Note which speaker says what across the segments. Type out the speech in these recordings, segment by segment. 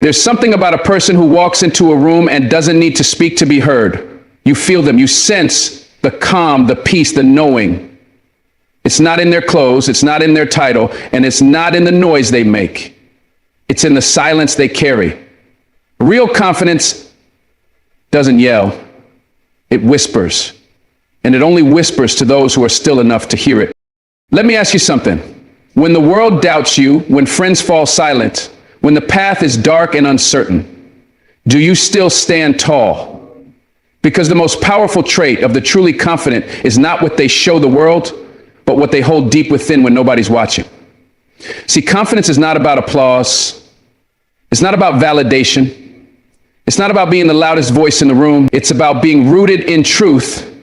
Speaker 1: There's something about a person who walks into a room and doesn't need to speak to be heard. You feel them, you sense the calm, the peace, the knowing. It's not in their clothes, it's not in their title, and it's not in the noise they make. It's in the silence they carry. Real confidence doesn't yell, it whispers. And it only whispers to those who are still enough to hear it. Let me ask you something. When the world doubts you, when friends fall silent, when the path is dark and uncertain, do you still stand tall? Because the most powerful trait of the truly confident is not what they show the world, but what they hold deep within when nobody's watching. See, confidence is not about applause. It's not about validation. It's not about being the loudest voice in the room. It's about being rooted in truth,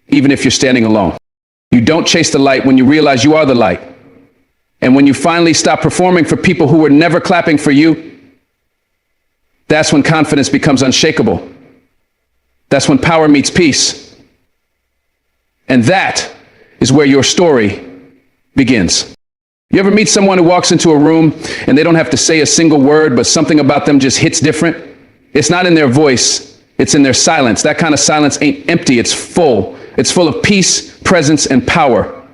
Speaker 1: even if you're standing alone. You don't chase the light when you realize you are the light. And when you finally stop performing for people who were never clapping for you, that's when confidence becomes unshakable. That's when power meets peace. And that is where your story begins. You ever meet someone who walks into a room and they don't have to say a single word, but something about them just hits different? It's not in their voice, it's in their silence. That kind of silence ain't empty, it's full. It's full of peace, presence, and power.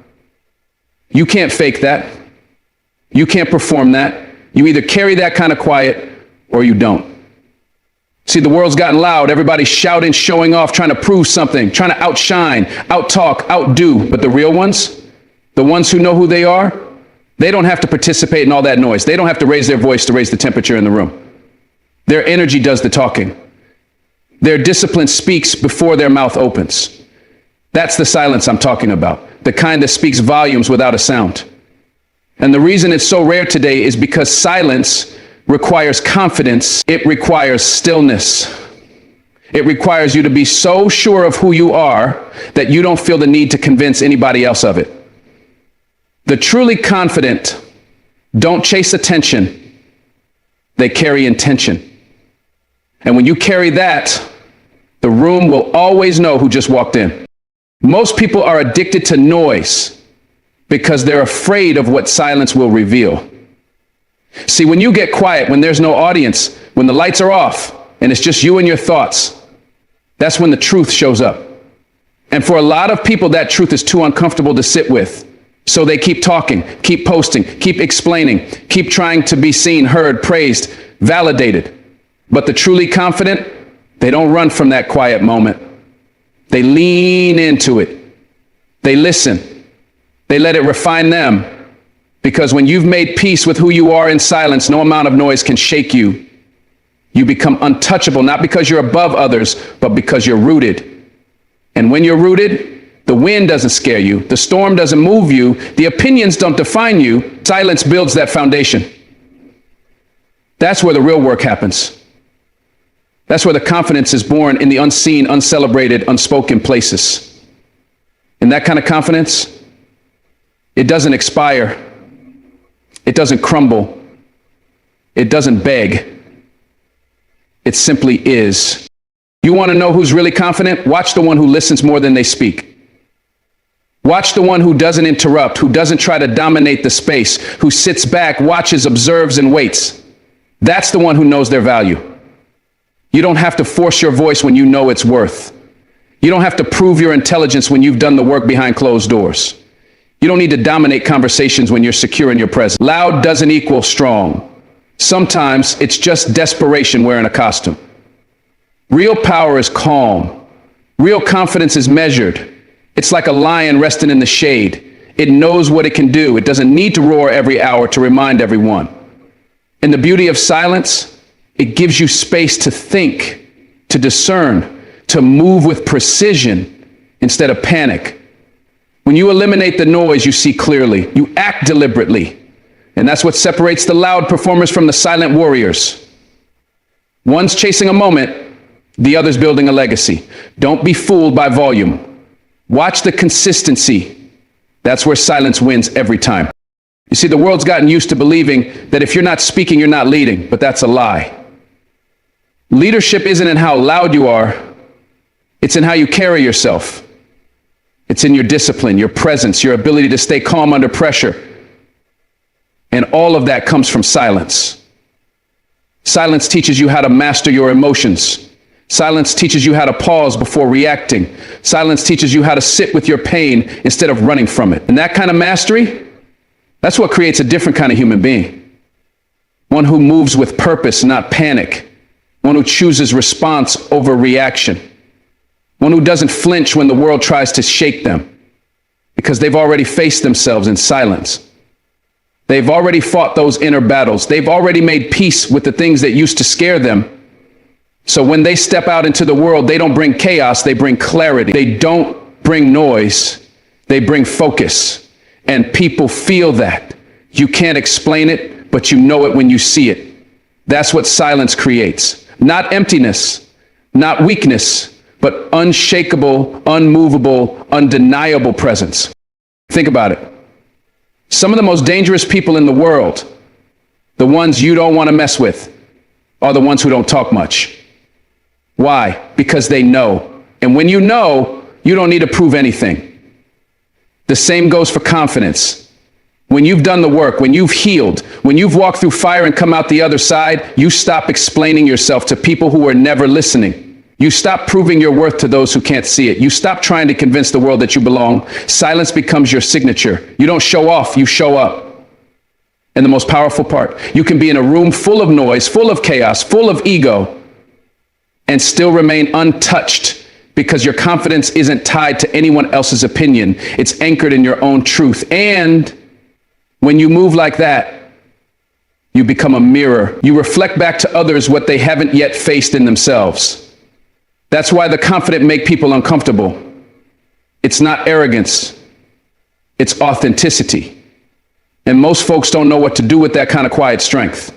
Speaker 1: You can't fake that. You can't perform that. You either carry that kind of quiet or you don't. See, the world's gotten loud. Everybody's shouting, showing off, trying to prove something, trying to outshine, outtalk, outdo. But the real ones, the ones who know who they are, they don't have to participate in all that noise. They don't have to raise their voice to raise the temperature in the room. Their energy does the talking. Their discipline speaks before their mouth opens. That's the silence I'm talking about, the kind that speaks volumes without a sound. And the reason it's so rare today is because silence requires confidence. It requires stillness. It requires you to be so sure of who you are that you don't feel the need to convince anybody else of it. The truly confident don't chase attention. They carry intention. And when you carry that, the room will always know who just walked in. Most people are addicted to noise because they're afraid of what silence will reveal. See, when you get quiet, when there's no audience, when the lights are off and it's just you and your thoughts, that's when the truth shows up. And for a lot of people, that truth is too uncomfortable to sit with. So they keep talking, keep posting, keep explaining, keep trying to be seen, heard, praised, validated. But the truly confident, they don't run from that quiet moment. They lean into it. They listen. They let it refine them. Because when you've made peace with who you are in silence, no amount of noise can shake you. You become untouchable, not because you're above others, but because you're rooted. And when you're rooted, the wind doesn't scare you. The storm doesn't move you. The opinions don't define you. Silence builds that foundation. That's where the real work happens. That's where the confidence is born, in the unseen, uncelebrated, unspoken places. And that kind of confidence, it doesn't expire. It doesn't crumble. It doesn't beg. It simply is. You want to know who's really confident? Watch the one who listens more than they speak. Watch the one who doesn't interrupt, who doesn't try to dominate the space, who sits back, watches, observes, and waits. That's the one who knows their value. You don't have to force your voice when you know its worth. You don't have to prove your intelligence when you've done the work behind closed doors. You don't need to dominate conversations when you're secure in your presence. Loud doesn't equal strong. Sometimes it's just desperation wearing a costume. Real power is calm. Real confidence is measured. It's like a lion resting in the shade. It knows what it can do. It doesn't need to roar every hour to remind everyone. And the beauty of silence, it gives you space to think, to discern, to move with precision instead of panic. When you eliminate the noise, you see clearly. You act deliberately. And that's what separates the loud performers from the silent warriors. One's chasing a moment, the other's building a legacy. Don't be fooled by volume. Watch the consistency. That's where silence wins every time. You see, the world's gotten used to believing that if you're not speaking, you're not leading, but that's a lie. Leadership isn't in how loud you are. It's in how you carry yourself. It's in your discipline, your presence, your ability to stay calm under pressure. And all of that comes from silence. Silence teaches you how to master your emotions. Silence teaches you how to pause before reacting. Silence teaches you how to sit with your pain instead of running from it. And that kind of mastery, that's what creates a different kind of human being. One who moves with purpose, not panic. One who chooses response over reaction. One who doesn't flinch when the world tries to shake them, because they've already faced themselves in silence. They've already fought those inner battles. They've already made peace with the things that used to scare them. So when they step out into the world, they don't bring chaos, they bring clarity. They don't bring noise, they bring focus. And people feel that. You can't explain it, but you know it when you see it. That's what silence creates. Not emptiness, not weakness, but unshakable, unmovable, undeniable presence. Think about it. Some of the most dangerous people in the world, the ones you don't want to mess with, are the ones who don't talk much. Why? Because they know. And when you know, you don't need to prove anything. The same goes for confidence. When you've done the work, when you've healed, when you've walked through fire and come out the other side, you stop explaining yourself to people who are never listening. You stop proving your worth to those who can't see it. You stop trying to convince the world that you belong. Silence becomes your signature. You don't show off, you show up. And the most powerful part, you can be in a room full of noise, full of chaos, full of ego, and still remain untouched because your confidence isn't tied to anyone else's opinion. It's anchored in your own truth. And when you move like that, you become a mirror. You reflect back to others what they haven't yet faced in themselves. That's why the confident make people uncomfortable. It's not arrogance, it's authenticity. And most folks don't know what to do with that kind of quiet strength.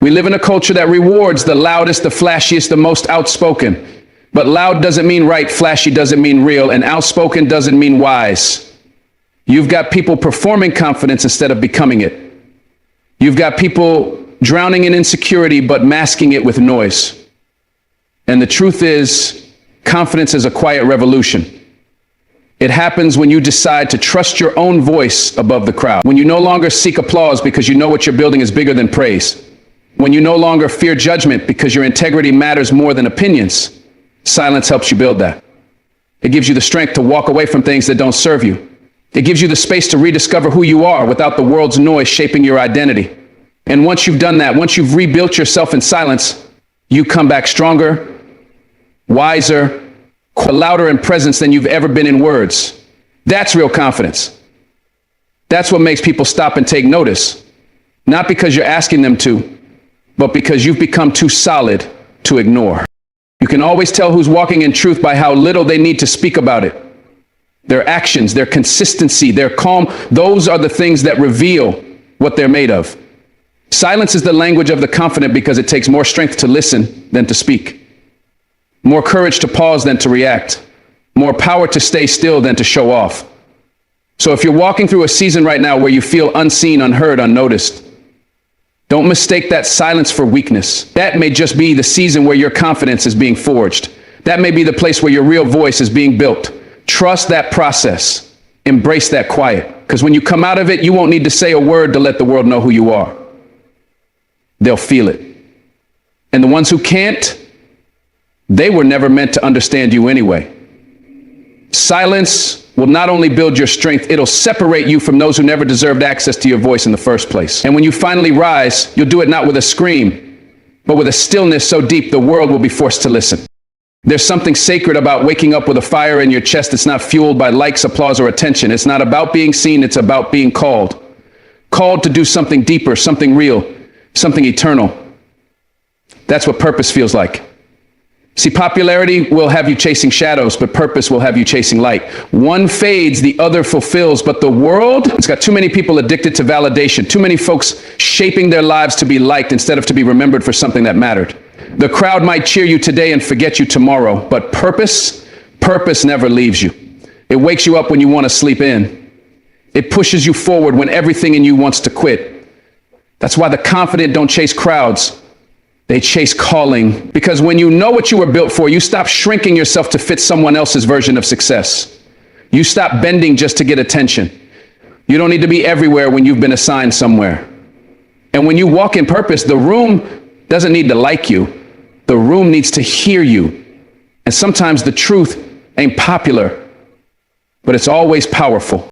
Speaker 1: We live in a culture that rewards the loudest, the flashiest, the most outspoken. But loud doesn't mean right, flashy doesn't mean real, and outspoken doesn't mean wise. You've got people performing confidence instead of becoming it. You've got people drowning in insecurity but masking it with noise. And the truth is, confidence is a quiet revolution. It happens when you decide to trust your own voice above the crowd. When you no longer seek applause because you know what you're building is bigger than praise. When you no longer fear judgment because your integrity matters more than opinions. Silence helps you build that. It gives you the strength to walk away from things that don't serve you. It gives you the space to rediscover who you are without the world's noise shaping your identity. And once you've done that, once you've rebuilt yourself in silence, you come back stronger, wiser, louder in presence than you've ever been in words. That's real confidence. That's what makes people stop and take notice. Not because you're asking them to, but because you've become too solid to ignore. You can always tell who's walking in truth by how little they need to speak about it. Their actions, their consistency, their calm, those are the things that reveal what they're made of. Silence is the language of the confident because it takes more strength to listen than to speak, more courage to pause than to react, more power to stay still than to show off. So if you're walking through a season right now where you feel unseen, unheard, unnoticed, don't mistake that silence for weakness. That may just be the season where your confidence is being forged. That may be the place where your real voice is being built. Trust that process. Embrace that quiet. Because when you come out of it, you won't need to say a word to let the world know who you are. They'll feel it. And the ones who can't, they were never meant to understand you anyway. Silence will not only build your strength, it'll separate you from those who never deserved access to your voice in the first place. And when you finally rise, you'll do it not with a scream, but with a stillness so deep the world will be forced to listen. There's something sacred about waking up with a fire in your chest that's not fueled by likes, applause, or attention. It's not about being seen, it's about being called. Called to do something deeper, something real, something eternal. That's what purpose feels like. See, popularity will have you chasing shadows, but purpose will have you chasing light. One fades, the other fulfills, but the world, it's got too many people addicted to validation, too many folks shaping their lives to be liked instead of to be remembered for something that mattered. The crowd might cheer you today and forget you tomorrow, but purpose never leaves you. It wakes you up when you want to sleep in. It pushes you forward when everything in you wants to quit. That's why the confident don't chase crowds. They chase calling, because when you know what you were built for, you stop shrinking yourself to fit someone else's version of success. You stop bending just to get attention. You don't need to be everywhere when you've been assigned somewhere. And when you walk in purpose, the room doesn't need to like you. The room needs to hear you. And sometimes the truth ain't popular, but it's always powerful.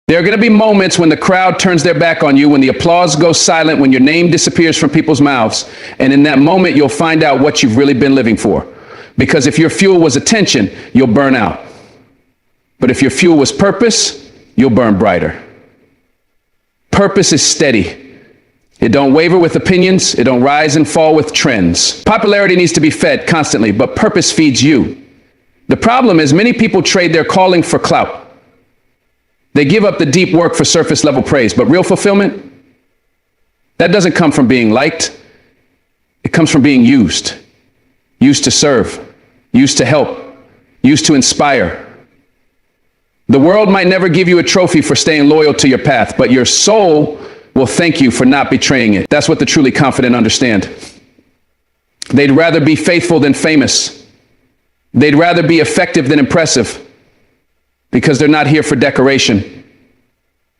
Speaker 1: There are going to be moments when the crowd turns their back on you, when the applause goes silent, when your name disappears from people's mouths. And in that moment, you'll find out what you've really been living for. Because if your fuel was attention, you'll burn out. But if your fuel was purpose, you'll burn brighter. Purpose is steady. It don't waver with opinions. It don't rise and fall with trends. Popularity needs to be fed constantly, but purpose feeds you. The problem is many people trade their calling for clout. They give up the deep work for surface level praise, but real fulfillment, that doesn't come from being liked. It comes from being used. Used to serve, used to help, used to inspire. The world might never give you a trophy for staying loyal to your path, but your soul will thank you for not betraying it. That's what the truly confident understand. They'd rather be faithful than famous. They'd rather be effective than impressive, because they're not here for decoration.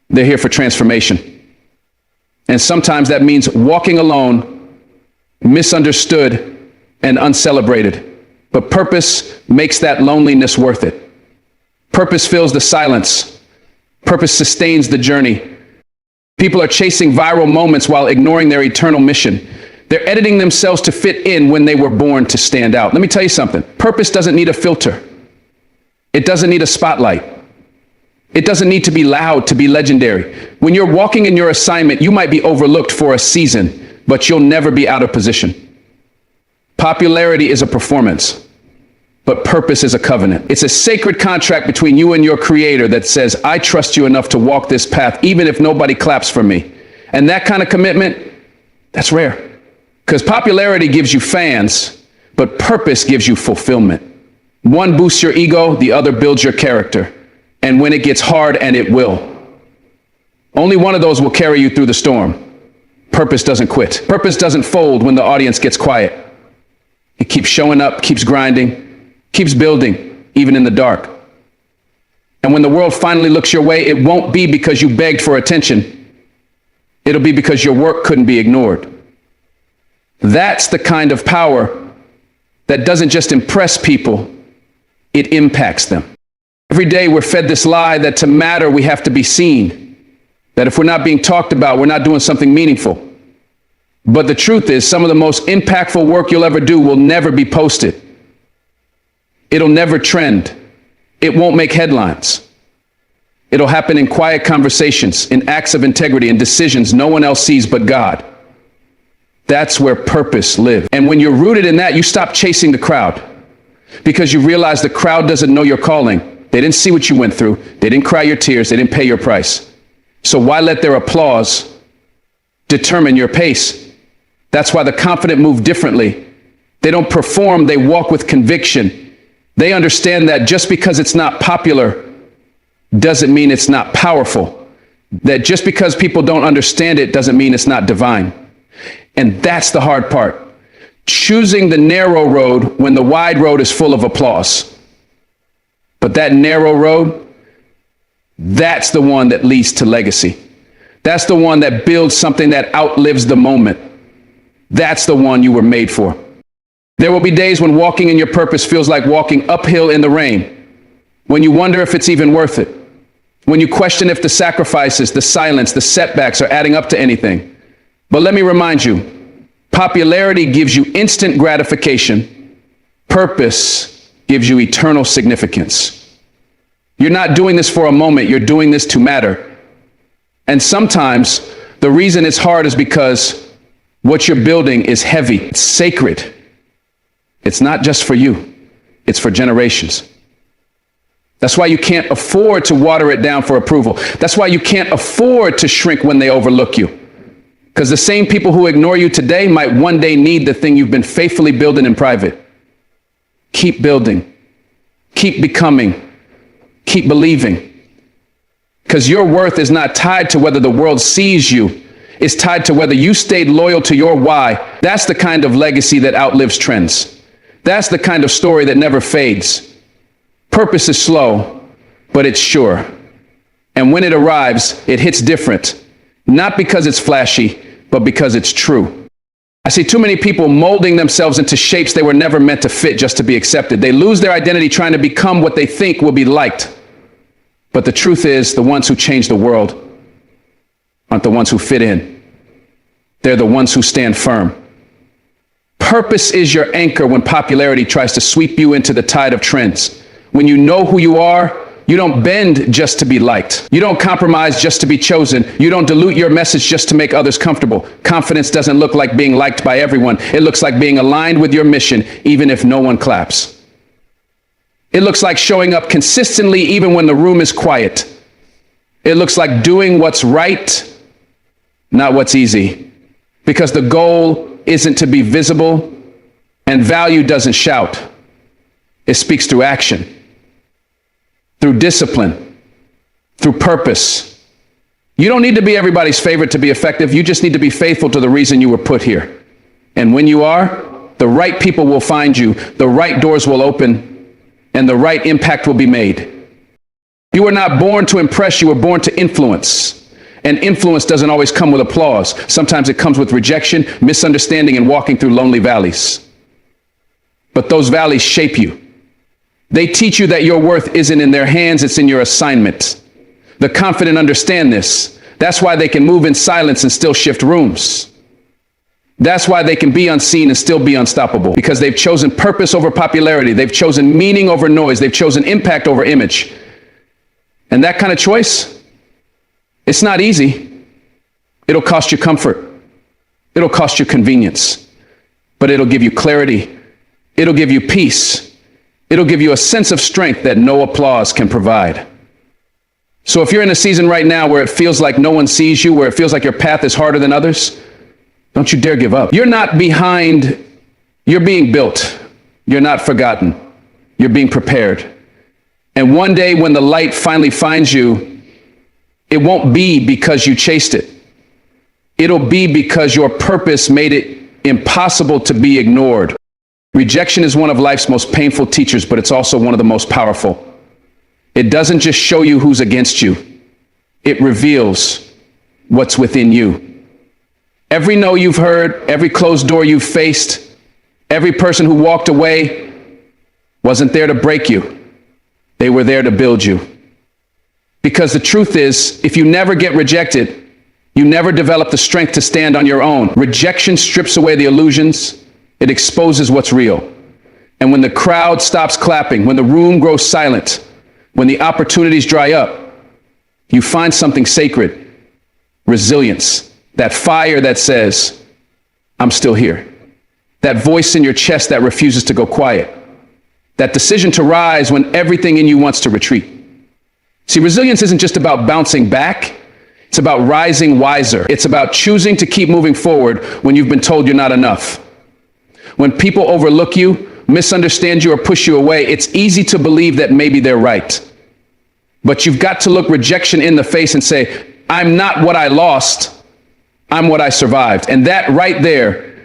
Speaker 1: They're here for transformation. And sometimes that means walking alone, misunderstood, and uncelebrated. But purpose makes that loneliness worth it. Purpose fills the silence. Purpose sustains the journey. People are chasing viral moments while ignoring their eternal mission. They're editing themselves to fit in when they were born to stand out. Let me tell you something. Purpose doesn't need a filter. It doesn't need a spotlight. It doesn't need to be loud to be legendary. When you're walking in your assignment, you might be overlooked for a season, but you'll never be out of position. Popularity is a performance, but purpose is a covenant. It's a sacred contract between you and your creator that says, I trust you enough to walk this path, even if nobody claps for me. And that kind of commitment, that's rare. Because popularity gives you fans, but purpose gives you fulfillment. One boosts your ego, the other builds your character. And when it gets hard, and it will, only one of those will carry you through the storm. Purpose doesn't quit. Purpose doesn't fold when the audience gets quiet. It keeps showing up, keeps grinding, keeps building, even in the dark. And when the world finally looks your way, it won't be because you begged for attention. It'll be because your work couldn't be ignored. That's the kind of power that doesn't just impress people, it impacts them. Every day we're fed this lie that to matter, we have to be seen. That if we're not being talked about, we're not doing something meaningful. But the truth is, some of the most impactful work you'll ever do will never be posted. It'll never trend. It won't make headlines. It'll happen in quiet conversations, in acts of integrity, in decisions no one else sees but God. That's where purpose lives. And when you're rooted in that, you stop chasing the crowd, because you realize the crowd doesn't know your calling. They didn't see what you went through. They didn't cry your tears. They didn't pay your price. So why let their applause determine your pace? That's why the confident move differently. They don't perform, they walk with conviction. They understand that just because it's not popular doesn't mean it's not powerful. That just because people don't understand it doesn't mean it's not divine. And that's the hard part. Choosing the narrow road when the wide road is full of applause. But that narrow road, that's the one that leads to legacy. That's the one that builds something that outlives the moment. That's the one you were made for. There will be days when walking in your purpose feels like walking uphill in the rain, when you wonder if it's even worth it, when you question if the sacrifices, the silence, the setbacks are adding up to anything. But let me remind you, popularity gives you instant gratification. Purpose gives you eternal significance. You're not doing this for a moment, you're doing this to matter. And sometimes the reason it's hard is because what you're building is heavy, it's sacred. It's not just for you, it's for generations. That's why you can't afford to water it down for approval. That's why you can't afford to shrink when they overlook you. Because the same people who ignore you today might one day need the thing you've been faithfully building in private. Keep building, keep becoming, keep believing. Because your worth is not tied to whether the world sees you. It's tied to whether you stayed loyal to your why. That's the kind of legacy that outlives trends. That's the kind of story that never fades. Purpose is slow, but it's sure. And when it arrives, it hits different. Not because it's flashy, but because it's true. I see too many people molding themselves into shapes they were never meant to fit just to be accepted. They lose their identity trying to become what they think will be liked. But the truth is, the ones who change the world aren't the ones who fit in. They're the ones who stand firm. Purpose is your anchor when popularity tries to sweep you into the tide of trends. When you know who you are, you don't bend just to be liked. You don't compromise just to be chosen. You don't dilute your message just to make others comfortable. Confidence doesn't look like being liked by everyone. It looks like being aligned with your mission, even if no one claps. It looks like showing up consistently, even when the room is quiet. It looks like doing what's right, not what's easy. Because the goal isn't to be visible, and value doesn't shout. It speaks through action. Through discipline, through purpose. You don't need to be everybody's favorite to be effective. You just need to be faithful to the reason you were put here. And when you are, the right people will find you, the right doors will open, and the right impact will be made. You were not born to impress, you were born to influence. And influence doesn't always come with applause. Sometimes it comes with rejection, misunderstanding, and walking through lonely valleys. But those valleys shape you. They teach you that your worth isn't in their hands, it's in your assignment. The confident understand this. That's why they can move in silence and still shift rooms. That's why they can be unseen and still be unstoppable. Because they've chosen purpose over popularity. They've chosen meaning over noise. They've chosen impact over image. And that kind of choice, it's not easy. It'll cost you comfort. It'll cost you convenience. But it'll give you clarity. It'll give you peace. It'll give you a sense of strength that no applause can provide. So if you're in a season right now where it feels like no one sees you, where it feels like your path is harder than others, don't you dare give up. You're not behind, you're being built. You're not forgotten. You're being prepared. And one day when the light finally finds you, it won't be because you chased it. It'll be because your purpose made it impossible to be ignored. Rejection is one of life's most painful teachers, but it's also one of the most powerful. It doesn't just show you who's against you. It reveals what's within you. Every no you've heard, every closed door you've faced, every person who walked away wasn't there to break you. They were there to build you. Because the truth is, if you never get rejected, you never develop the strength to stand on your own. Rejection strips away the illusions. It exposes what's real. And when the crowd stops clapping, when the room grows silent, when the opportunities dry up, you find something sacred, resilience, that fire that says, I'm still here. That voice in your chest that refuses to go quiet. That decision to rise when everything in you wants to retreat. See, resilience isn't just about bouncing back. It's about rising wiser. It's about choosing to keep moving forward when you've been told you're not enough. When people overlook you, misunderstand you, or push you away, it's easy to believe that maybe they're right. But you've got to look rejection in the face and say, I'm not what I lost, I'm what I survived. And that right there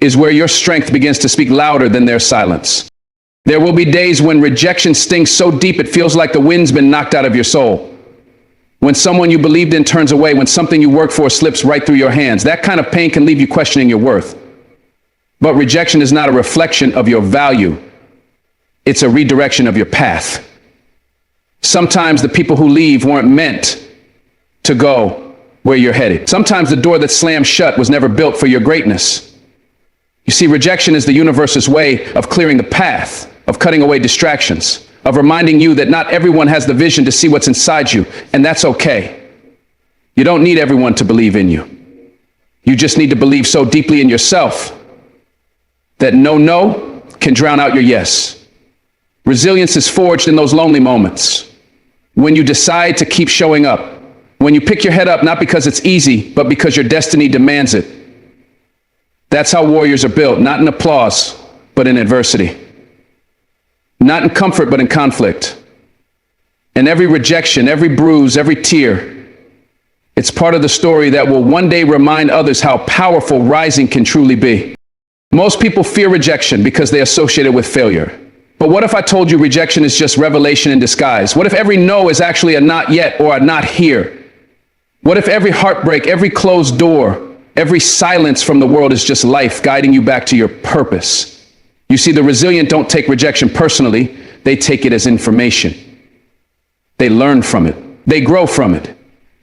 Speaker 1: is where your strength begins to speak louder than their silence. There will be days when rejection stings so deep it feels like the wind's been knocked out of your soul. When someone you believed in turns away, when something you worked for slips right through your hands, that kind of pain can leave you questioning your worth. But rejection is not a reflection of your value. It's a redirection of your path. Sometimes the people who leave weren't meant to go where you're headed. Sometimes the door that slammed shut was never built for your greatness. You see, rejection is the universe's way of clearing the path, of cutting away distractions, of reminding you that not everyone has the vision to see what's inside you, and that's okay. You don't need everyone to believe in you. You just need to believe so deeply in yourself that no can drown out your yes. Resilience is forged in those lonely moments. When you decide to keep showing up. When you pick your head up, not because it's easy, but because your destiny demands it. That's how warriors are built, not in applause, but in adversity. Not in comfort, but in conflict. And every rejection, every bruise, every tear, it's part of the story that will one day remind others how powerful rising can truly be. Most people fear rejection because they associate it with failure. But what if I told you rejection is just revelation in disguise? What if every no is actually a not yet or a not here? What if every heartbreak, every closed door Every silence from the world is just life guiding you back to your purpose. You see, the resilient don't take rejection personally. They take it as information. They learn from it. They grow from it.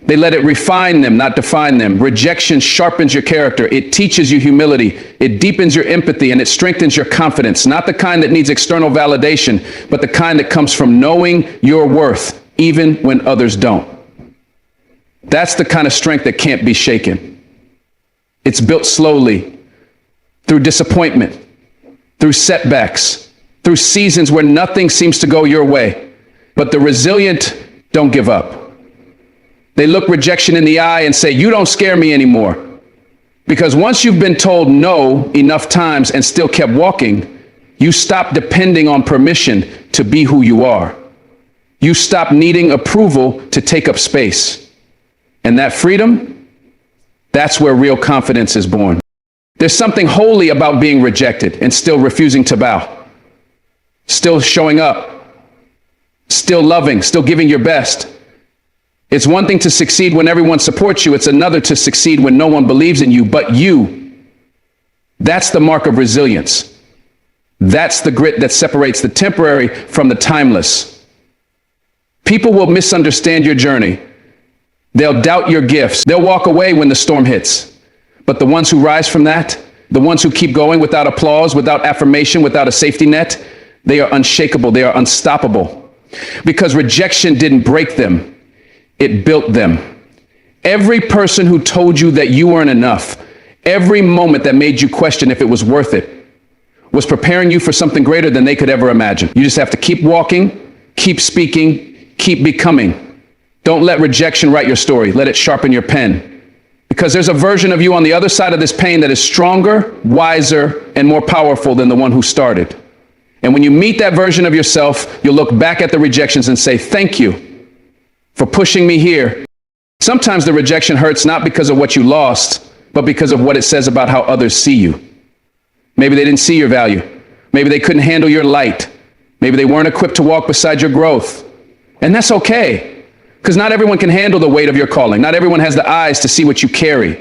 Speaker 1: They let it refine them, not define them. Rejection sharpens your character. It teaches you humility. It deepens your empathy, and it strengthens your confidence. Not the kind that needs external validation, but the kind that comes from knowing your worth, even when others don't. That's the kind of strength that can't be shaken. It's built slowly, through disappointment, through setbacks, through seasons where nothing seems to go your way. But the resilient don't give up. They look rejection in the eye and say, "You don't scare me anymore." Because once you've been told no enough times and still kept walking, you stop depending on permission to be who you are. You stop needing approval to take up space. And that freedom, that's where real confidence is born. There's something holy about being rejected and still refusing to bow. Still showing up. Still loving, still giving your best. It's one thing to succeed when everyone supports you. It's another to succeed when no one believes in you but you. That's the mark of resilience. That's the grit that separates the temporary from the timeless. People will misunderstand your journey. They'll doubt your gifts. They'll walk away when the storm hits. But the ones who rise from that, the ones who keep going without applause, without affirmation, without a safety net, they are unshakable. They are unstoppable. Because rejection didn't break them. It built them. Every person who told you that you weren't enough, every moment that made you question if it was worth it, was preparing you for something greater than they could ever imagine. You just have to keep walking, keep speaking, keep becoming. Don't let rejection write your story. Let it sharpen your pen. Because there's a version of you on the other side of this pain that is stronger, wiser, and more powerful than the one who started. And when you meet that version of yourself, you'll look back at the rejections and say, "Thank you for pushing me here." Sometimes the rejection hurts not because of what you lost, but because of what it says about how others see you. Maybe they didn't see your value. Maybe they couldn't handle your light. Maybe they weren't equipped to walk beside your growth. And that's okay, because not everyone can handle the weight of your calling. Not everyone has the eyes to see what you carry,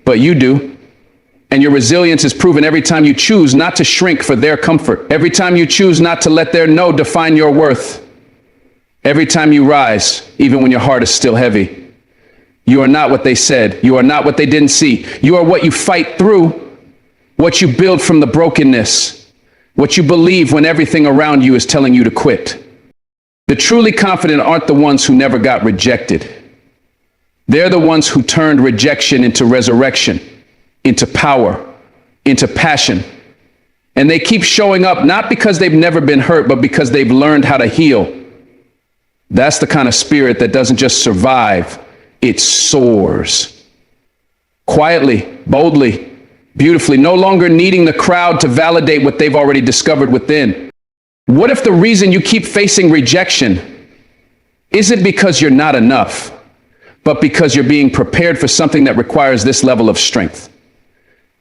Speaker 1: but you do. And your resilience is proven every time you choose not to shrink for their comfort. Every time you choose not to let their no define your worth. Every time you rise, even when your heart is still heavy. You are not what they said. You are not what they didn't see. You are what you fight through, what you build from the brokenness, what you believe when everything around you is telling you to quit. The truly confident aren't the ones who never got rejected. They're the ones who turned rejection into resurrection, into power, into passion. And they keep showing up not because they've never been hurt, but because they've learned how to heal. That's the kind of spirit that doesn't just survive, it soars. Quietly, boldly, beautifully, no longer needing the crowd to validate what they've already discovered within. What if the reason you keep facing rejection isn't because you're not enough, but because you're being prepared for something that requires this level of strength?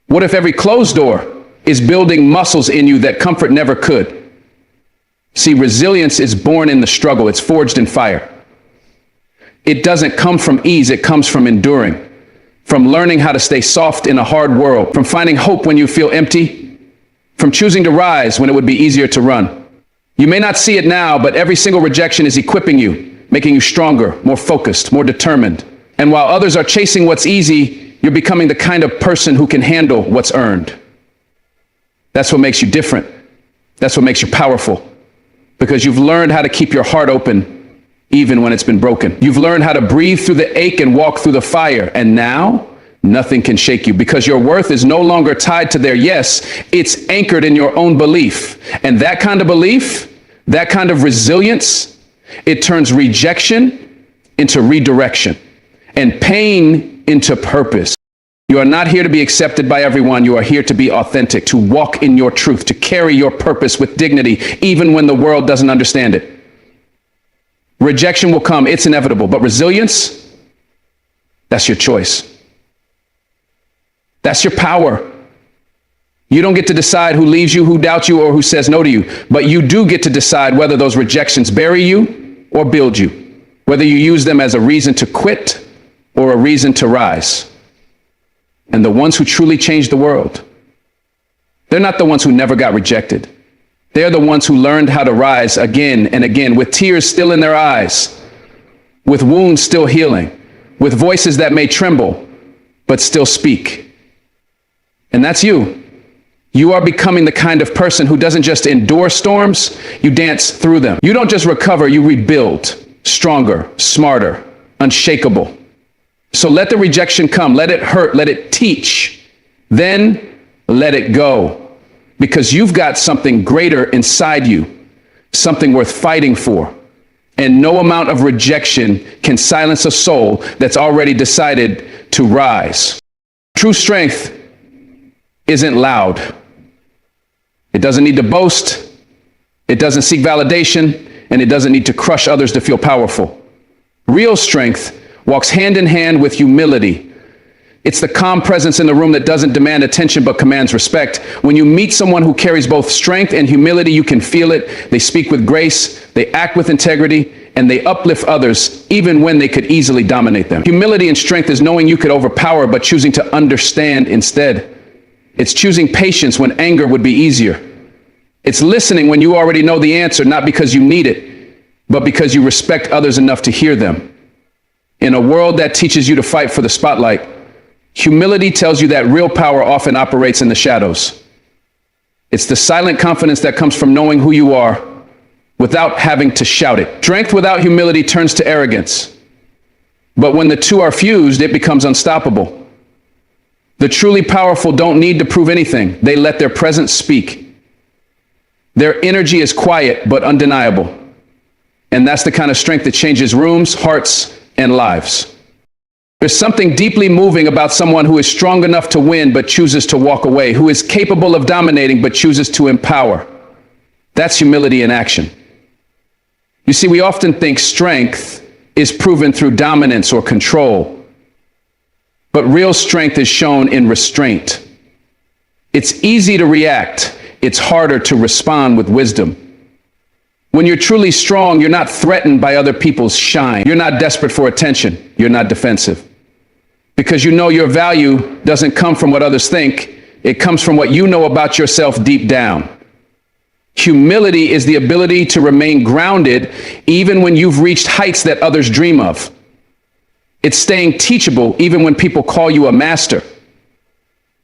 Speaker 1: What if every closed door is building muscles in you that comfort never could? See, resilience is born in the struggle. It's forged in fire. It doesn't come from ease. It comes from enduring, from learning how to stay soft in a hard world, from finding hope when you feel empty, from choosing to rise when it would be easier to run. You may not see it now, but every single rejection is equipping you, making you stronger, more focused, more determined. And while others are chasing what's easy, you're becoming the kind of person who can handle what's earned. That's what makes you different. That's what makes you powerful. Because you've learned how to keep your heart open, even when it's been broken. You've learned how to breathe through the ache and walk through the fire. And now, nothing can shake you, because your worth is no longer tied to their yes. It's anchored in your own belief. And that kind of belief, that kind of resilience, it turns rejection into redirection and pain into purpose. You are not here to be accepted by everyone. You are here to be authentic, to walk in your truth, to carry your purpose with dignity, even when the world doesn't understand it. Rejection will come. It's inevitable. But resilience, that's your choice. That's your power. You don't get to decide who leaves you, who doubts you, or who says no to you. But you do get to decide whether those rejections bury you or build you, whether you use them as a reason to quit or a reason to rise. And the ones who truly change the world, they're not the ones who never got rejected. They're the ones who learned how to rise again and again, with tears still in their eyes, with wounds still healing, with voices that may tremble, but still speak. And that's you. You are becoming the kind of person who doesn't just endure storms, you dance through them. You don't just recover, you rebuild, stronger, smarter, unshakable. So let the rejection come, let it hurt, let it teach, then let it go. Because you've got something greater inside you, something worth fighting for. And no amount of rejection can silence a soul that's already decided to rise. True strength isn't loud. It doesn't need to boast. It doesn't seek validation, and it doesn't need to crush others to feel powerful. Real strength walks hand in hand with humility. It's the calm presence in the room that doesn't demand attention but commands respect. When you meet someone who carries both strength and humility, you can feel it. They speak with grace, they act with integrity, and they uplift others even when they could easily dominate them. Humility and strength is knowing you could overpower but choosing to understand instead. It's choosing patience when anger would be easier. It's listening when you already know the answer, not because you need it, but because you respect others enough to hear them. In a world that teaches you to fight for the spotlight, humility tells you that real power often operates in the shadows. It's the silent confidence that comes from knowing who you are without having to shout it. Strength without humility turns to arrogance. But when the two are fused, it becomes unstoppable. The truly powerful don't need to prove anything. They let their presence speak. Their energy is quiet but undeniable. And that's the kind of strength that changes rooms, hearts, and lives. There's something deeply moving about someone who is strong enough to win but chooses to walk away, who is capable of dominating but chooses to empower. That's humility in action. You see, we often think strength is proven through dominance or control, but real strength is shown in restraint. It's easy to react. It's harder to respond with wisdom. When you're truly strong, you're not threatened by other people's shine. You're not desperate for attention. You're not defensive. Because you know your value doesn't come from what others think. It comes from what you know about yourself deep down. Humility is the ability to remain grounded even when you've reached heights that others dream of. It's staying teachable even when people call you a master.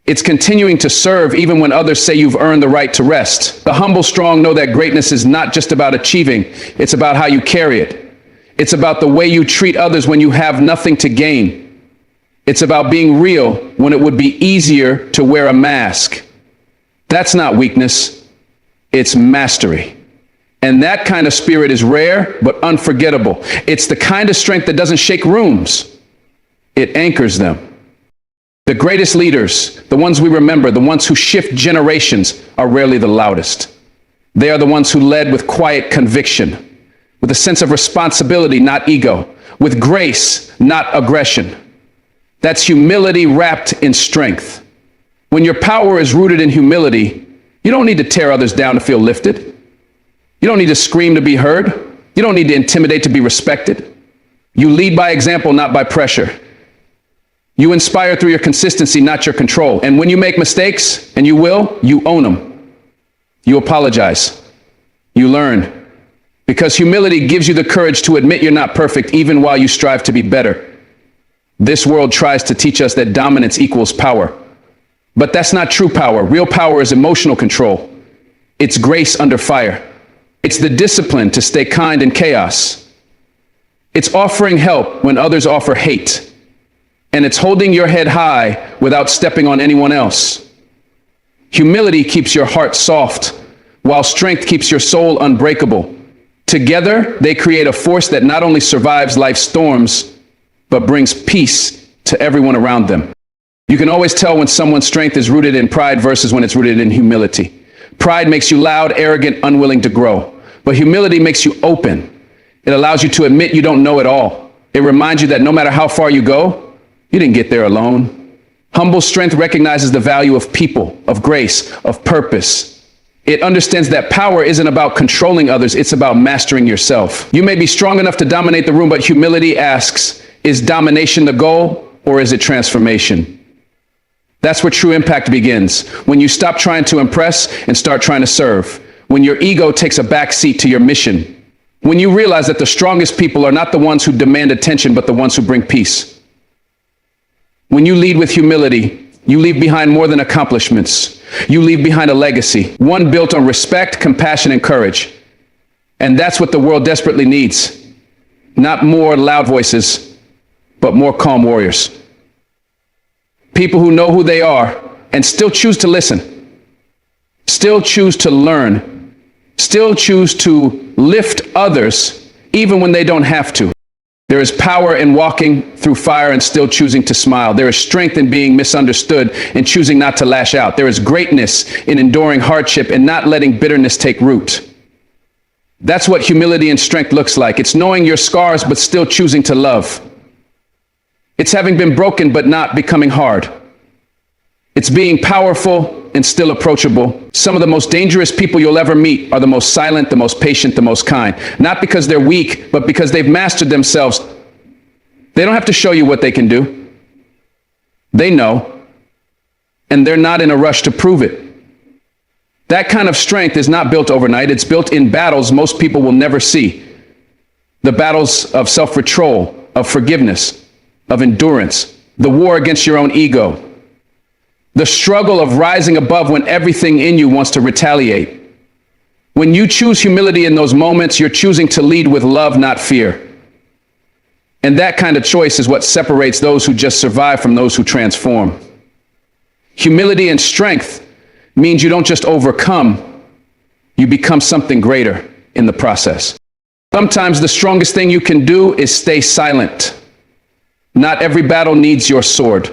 Speaker 1: It's continuing to serve even when others say you've earned the right to rest. The humble strong know that greatness is not just about achieving, it's about how you carry it. It's about the way you treat others when you have nothing to gain. It's about being real when it would be easier to wear a mask. That's not weakness, it's mastery. And that kind of spirit is rare but unforgettable. It's the kind of strength that doesn't shake rooms, it anchors them. The greatest leaders, the ones we remember, the ones who shift generations, are rarely the loudest. They are the ones who led with quiet conviction, with a sense of responsibility, not ego, with grace, not aggression. That's humility wrapped in strength. When your power is rooted in humility, you don't need to tear others down to feel lifted. You don't need to scream to be heard. You don't need to intimidate to be respected. You lead by example, not by pressure. You inspire through your consistency, not your control. And when you make mistakes, and you will, you own them. You apologize. You learn. Because humility gives you the courage to admit you're not perfect, even while you strive to be better. This world tries to teach us that dominance equals power. But that's not true power. Real power is emotional control. It's grace under fire. It's the discipline to stay kind in chaos. It's offering help when others offer hate. And it's holding your head high without stepping on anyone else. Humility keeps your heart soft, while strength keeps your soul unbreakable. Together, they create a force that not only survives life's storms, but brings peace to everyone around them. You can always tell when someone's strength is rooted in pride versus when it's rooted in humility. Pride makes you loud, arrogant, unwilling to grow. But humility makes you open. It allows you to admit you don't know it all. It reminds you that no matter how far you go, you didn't get there alone. Humble strength recognizes the value of people, of grace, of purpose. It understands that power isn't about controlling others, it's about mastering yourself. You may be strong enough to dominate the room, but humility asks, is domination the goal or is it transformation? That's where true impact begins. When you stop trying to impress and start trying to serve. When your ego takes a back seat to your mission. When you realize that the strongest people are not the ones who demand attention, but the ones who bring peace. When you lead with humility, you leave behind more than accomplishments. You leave behind a legacy, one built on respect, compassion, and courage. And that's what the world desperately needs. Not more loud voices, but more calm warriors. People who know who they are and still choose to listen, still choose to learn, still choose to lift others even when they don't have to. There is power in walking through fire and still choosing to smile. There is strength in being misunderstood and choosing not to lash out. There is greatness in enduring hardship and not letting bitterness take root. That's what humility and strength looks like. It's knowing your scars but still choosing to love. It's having been broken but not becoming hard. It's being powerful and still approachable. Some of the most dangerous people you'll ever meet are the most silent, the most patient, the most kind. Not because they're weak, but because they've mastered themselves. They don't have to show you what they can do. They know, and they're not in a rush to prove it. That kind of strength is not built overnight. It's built in battles most people will never see. The battles of self-control, of forgiveness, of endurance, the war against your own ego, the struggle of rising above when everything in you wants to retaliate. When you choose humility in those moments, you're choosing to lead with love, not fear. And that kind of choice is what separates those who just survive from those who transform. Humility and strength means you don't just overcome, you become something greater in the process. Sometimes the strongest thing you can do is stay silent. Not every battle needs your sword.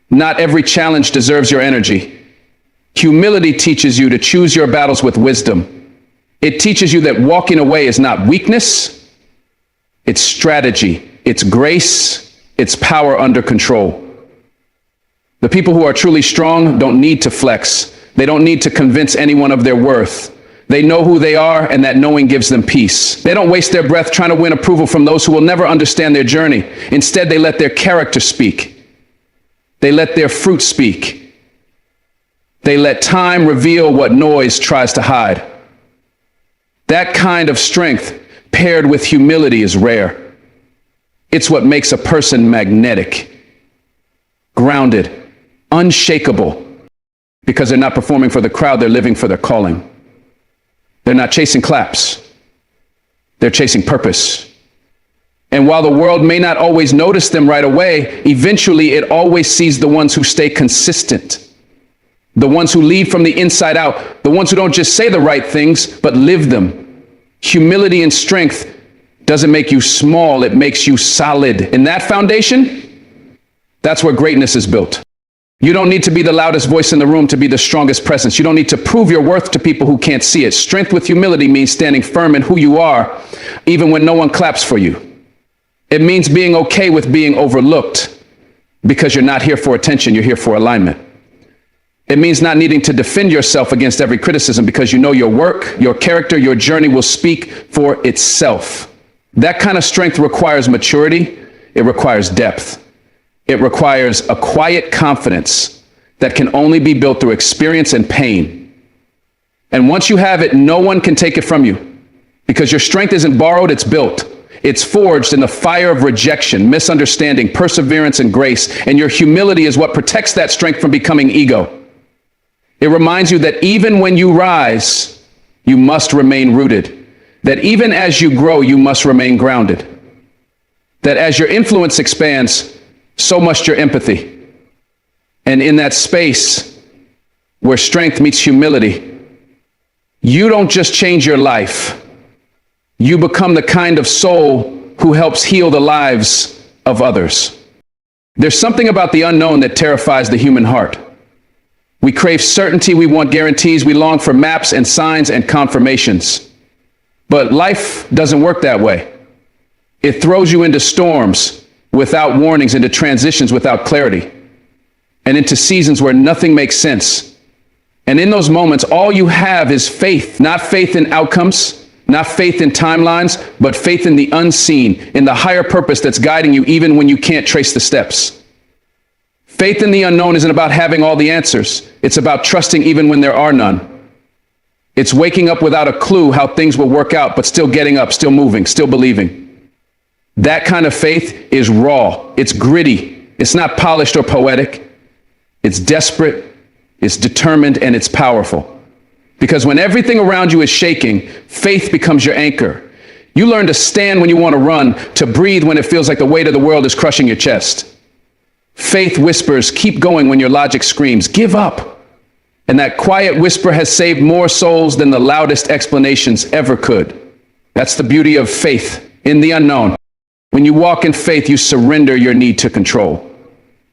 Speaker 1: Not every challenge deserves your energy. Humility teaches you to choose your battles with wisdom. It teaches you that walking away is not weakness, it's strategy, it's grace, it's power under control. The people who are truly strong don't need to flex. They don't need to convince anyone of their worth. They know who they are, and that knowing gives them peace. They don't waste their breath trying to win approval from those who will never understand their journey. Instead, they let their character speak. They let their fruit speak. They let time reveal what noise tries to hide. That kind of strength paired with humility is rare. It's what makes a person magnetic, grounded, unshakable, because they're not performing for the crowd, they're living for their calling. They're not chasing claps. They're chasing purpose. And while the world may not always notice them right away, eventually it always sees the ones who stay consistent. The ones who lead from the inside out. The ones who don't just say the right things, but live them. Humility and strength doesn't make you small, it makes you solid. And that foundation, that's where greatness is built. You don't need to be the loudest voice in the room to be the strongest presence. You don't need to prove your worth to people who can't see it. Strength with humility means standing firm in who you are, even when no one claps for you. It means being okay with being overlooked, because you're not here for attention, you're here for alignment. It means not needing to defend yourself against every criticism, because you know your work, your character, your journey will speak for itself. That kind of strength requires maturity. It requires depth. It requires a quiet confidence that can only be built through experience and pain. And once you have it, no one can take it from you, because your strength isn't borrowed, it's built. It's forged in the fire of rejection, misunderstanding, perseverance, and grace. And your humility is what protects that strength from becoming ego. It reminds you that even when you rise, you must remain rooted. That even as you grow, you must remain grounded. That as your influence expands, so must your empathy. And in that space where strength meets humility, you don't just change your life. You become the kind of soul who helps heal the lives of others. There's something about the unknown that terrifies the human heart. We crave certainty, we want guarantees, we long for maps and signs and confirmations. But life doesn't work that way. It throws you into storms without warnings, into transitions without clarity, and into seasons where nothing makes sense. And in those moments, all you have is faith, not faith in outcomes, not faith in timelines, but faith in the unseen, in the higher purpose that's guiding you even when you can't trace the steps. Faith in the unknown isn't about having all the answers. It's about trusting even when there are none. It's waking up without a clue how things will work out, but still getting up, still moving, still believing. That kind of faith is raw. It's gritty. It's not polished or poetic. It's desperate. It's determined, and it's powerful. Because when everything around you is shaking, faith becomes your anchor. You learn to stand when you want to run, to breathe when it feels like the weight of the world is crushing your chest. Faith whispers, keep going when your logic screams, give up. And that quiet whisper has saved more souls than the loudest explanations ever could. That's the beauty of faith in the unknown. When you walk in faith, you surrender your need to control.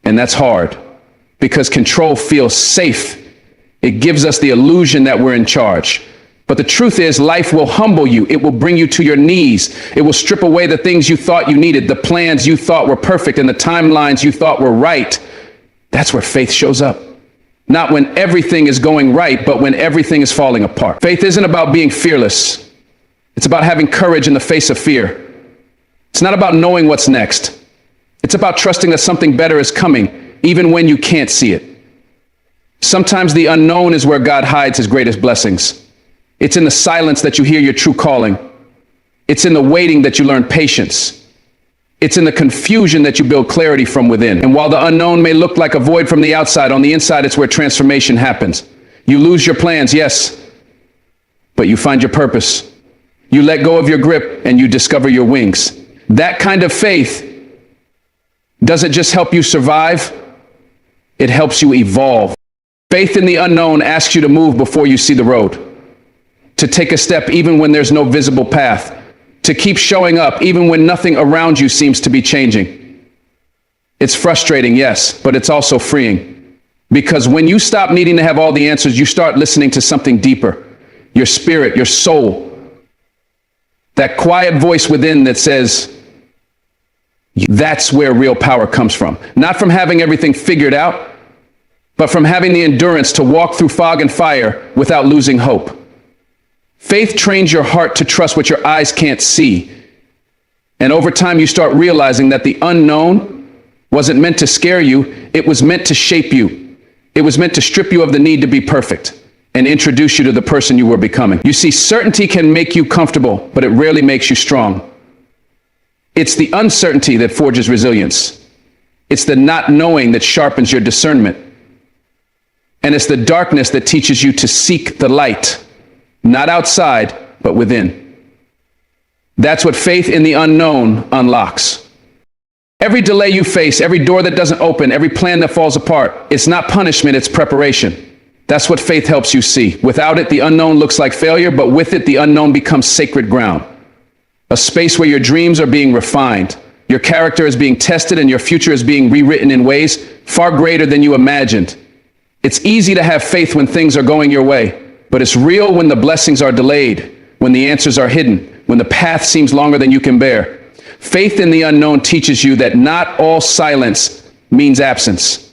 Speaker 1: And that's hard because control feels safe. It gives us the illusion that we're in charge. But the truth is, life will humble you. It will bring you to your knees. It will strip away the things you thought you needed, the plans you thought were perfect, and the timelines you thought were right. That's where faith shows up. Not when everything is going right, but when everything is falling apart. Faith isn't about being fearless. It's about having courage in the face of fear. It's not about knowing what's next. It's about trusting that something better is coming, even when you can't see it. Sometimes the unknown is where God hides his greatest blessings. It's in the silence that you hear your true calling. It's in the waiting that you learn patience. It's in the confusion that you build clarity from within. And while the unknown may look like a void from the outside, on the inside, it's where transformation happens. You lose your plans, yes, but you find your purpose. You let go of your grip and you discover your wings. That kind of faith doesn't just help you survive, it helps you evolve. Faith in the unknown asks you to move before you see the road, to take a step even when there's no visible path, to keep showing up even when nothing around you seems to be changing. It's frustrating, yes, but it's also freeing. Because when you stop needing to have all the answers, you start listening to something deeper, your spirit, your soul, that quiet voice within that says, that's where real power comes from. Not from having everything figured out, but from having the endurance to walk through fog and fire without losing hope. Faith trains your heart to trust what your eyes can't see. And over time, you start realizing that the unknown wasn't meant to scare you. It was meant to shape you. It was meant to strip you of the need to be perfect and introduce you to the person you were becoming. You see, certainty can make you comfortable, but it rarely makes you strong. It's the uncertainty that forges resilience. It's the not knowing that sharpens your discernment. And it's the darkness that teaches you to seek the light. Not outside, but within. That's what faith in the unknown unlocks. Every delay you face, every door that doesn't open, every plan that falls apart, it's not punishment, it's preparation. That's what faith helps you see. Without it, the unknown looks like failure, but with it, the unknown becomes sacred ground. A space where your dreams are being refined, your character is being tested, and your future is being rewritten in ways far greater than you imagined. It's easy to have faith when things are going your way. But it's real when the blessings are delayed, when the answers are hidden, when the path seems longer than you can bear. Faith in the unknown teaches you that not all silence means absence.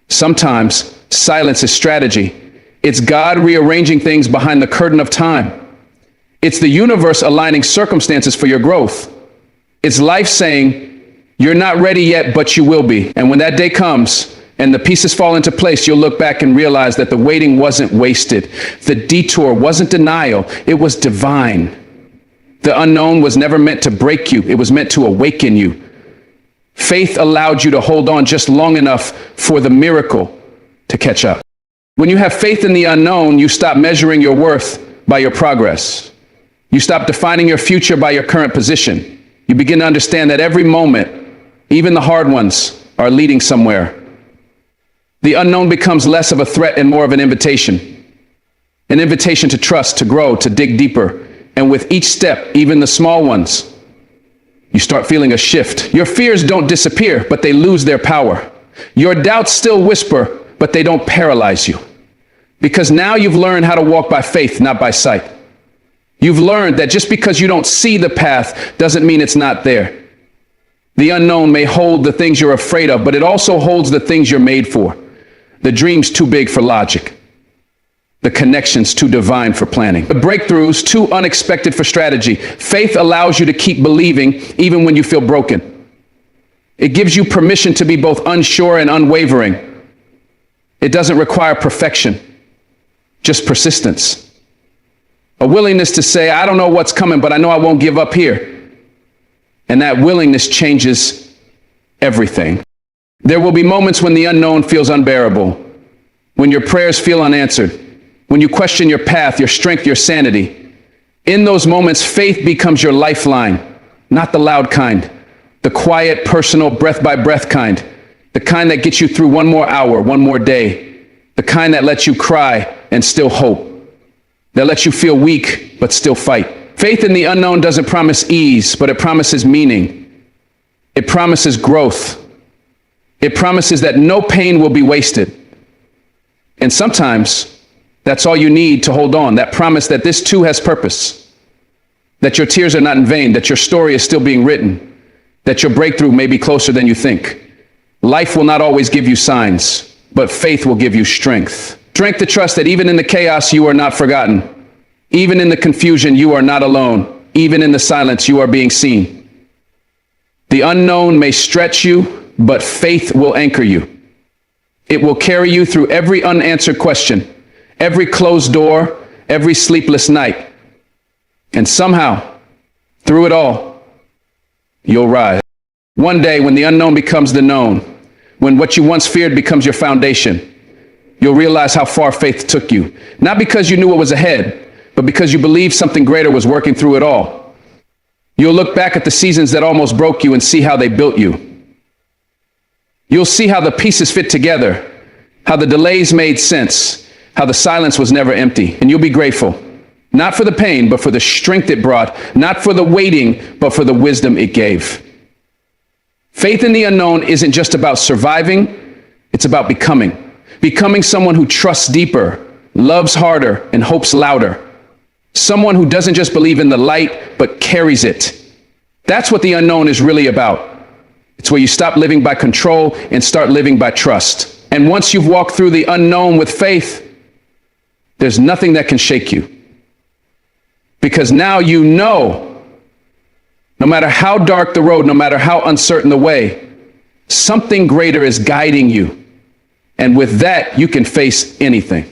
Speaker 1: Sometimes silence is strategy. It's God rearranging things behind the curtain of time. It's the universe aligning circumstances for your growth. It's life saying, you're not ready yet, but you will be. And when that day comes, and the pieces fall into place, you'll look back and realize that the waiting wasn't wasted. The detour wasn't denial, it was divine. The unknown was never meant to break you, it was meant to awaken you. Faith allowed you to hold on just long enough for the miracle to catch up. When you have faith in the unknown, you stop measuring your worth by your progress. You stop defining your future by your current position. You begin to understand that every moment, even the hard ones, are leading somewhere. The unknown becomes less of a threat and more of an invitation to trust, to grow, to dig deeper. And with each step, even the small ones, you start feeling a shift. Your fears don't disappear, but they lose their power. Your doubts still whisper, but they don't paralyze you. Because now you've learned how to walk by faith, not by sight. You've learned that just because you don't see the path doesn't mean it's not there. The unknown may hold the things you're afraid of, but it also holds the things you're made for. The dream's too big for logic. The connection's too divine for planning. The breakthrough's too unexpected for strategy. Faith allows you to keep believing even when you feel broken. It gives you permission to be both unsure and unwavering. It doesn't require perfection, just persistence. A willingness to say, I don't know what's coming, but I know I won't give up here. And that willingness changes everything. There will be moments when the unknown feels unbearable, when your prayers feel unanswered, when you question your path, your strength, your sanity. In those moments, faith becomes your lifeline, not the loud kind, the quiet, personal, breath-by-breath kind, the kind that gets you through one more hour, one more day, the kind that lets you cry and still hope, that lets you feel weak but still fight. Faith in the unknown doesn't promise ease, but it promises meaning. It promises growth. It promises that no pain will be wasted. And sometimes that's all you need to hold on, that promise that this too has purpose, that your tears are not in vain, that your story is still being written, that your breakthrough may be closer than you think. Life will not always give you signs, but faith will give you strength. Strength to trust that even in the chaos, you are not forgotten. Even in the confusion, you are not alone. Even in the silence, you are being seen. The unknown may stretch you, but faith will anchor you. It will carry you through every unanswered question, every closed door, every sleepless night. And somehow, through it all, you'll rise. One day, when the unknown becomes the known, when what you once feared becomes your foundation, you'll realize how far faith took you. Not because you knew what was ahead, but because you believed something greater was working through it all. You'll look back at the seasons that almost broke you and see how they built you. You'll see how the pieces fit together, how the delays made sense, how the silence was never empty. And you'll be grateful, not for the pain, but for the strength it brought, not for the waiting, but for the wisdom it gave. Faith in the unknown isn't just about surviving, it's about becoming. Becoming someone who trusts deeper, loves harder, and hopes louder. Someone who doesn't just believe in the light, but carries it. That's what the unknown is really about. It's where you stop living by control and start living by trust. And once you've walked through the unknown with faith, there's nothing that can shake you. Because now you know, no matter how dark the road, no matter how uncertain the way, something greater is guiding you. And with that, you can face anything.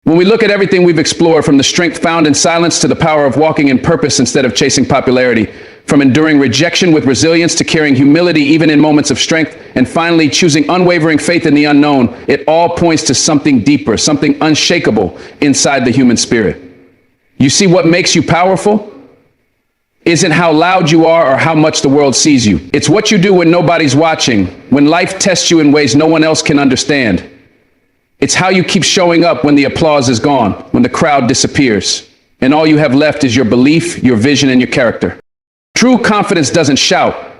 Speaker 1: When we look at everything we've explored, from the strength found in silence to the power of walking in purpose instead of chasing popularity, from enduring rejection with resilience to carrying humility even in moments of strength, and finally choosing unwavering faith in the unknown, it all points to something deeper, something unshakable inside the human spirit. You see, what makes you powerful isn't how loud you are or how much the world sees you. It's what you do when nobody's watching, when life tests you in ways no one else can understand. It's how you keep showing up when the applause is gone, when the crowd disappears, and all you have left is your belief, your vision, and your character. True confidence doesn't shout.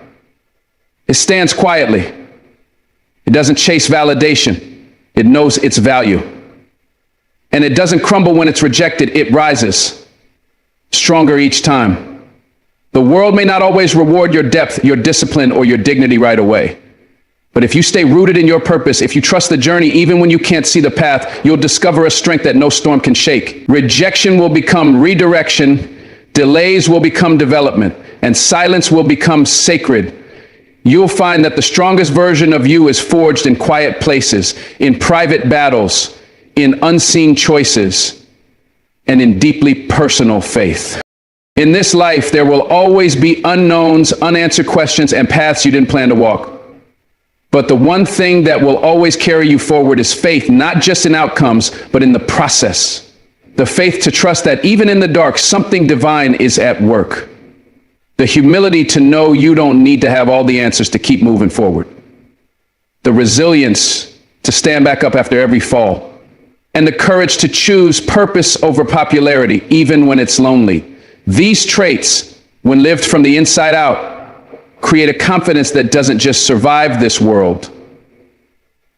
Speaker 1: It stands quietly. It doesn't chase validation. It knows its value. And it doesn't crumble when it's rejected. It rises, stronger each time. The world may not always reward your depth, your discipline, or your dignity right away. But if you stay rooted in your purpose, if you trust the journey, even when you can't see the path, you'll discover a strength that no storm can shake. Rejection will become redirection, delays will become development, and silence will become sacred. You'll find that the strongest version of you is forged in quiet places, in private battles, in unseen choices, and in deeply personal faith. In this life, there will always be unknowns, unanswered questions, and paths you didn't plan to walk. But the one thing that will always carry you forward is faith, not just in outcomes, but in the process. The faith to trust that even in the dark, something divine is at work. The humility to know you don't need to have all the answers to keep moving forward. The resilience to stand back up after every fall. And the courage to choose purpose over popularity, even when it's lonely. These traits, when lived from the inside out, create a confidence that doesn't just survive this world,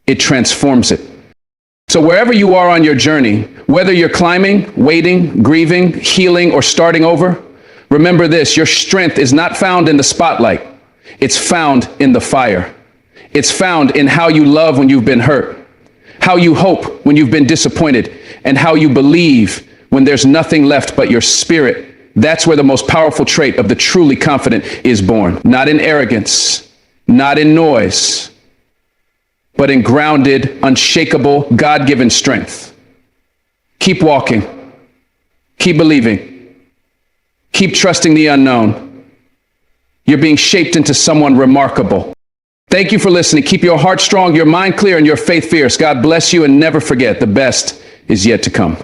Speaker 1: it transforms it. So wherever you are on your journey, whether you're climbing, waiting, grieving, healing, or starting over, remember this: your strength is not found in the spotlight. It's found in the fire. It's found in how you love when you've been hurt, how you hope when you've been disappointed, and how you believe when there's nothing left but your spirit. That's where the most powerful trait of the truly confident is born. Not in arrogance, not in noise, but in grounded, unshakable, God-given strength. Keep walking. Keep believing. Keep trusting the unknown. You're being shaped into someone remarkable. Thank you for listening. Keep your heart strong, your mind clear, and your faith fierce. God bless you, and never forget, the best is yet to come.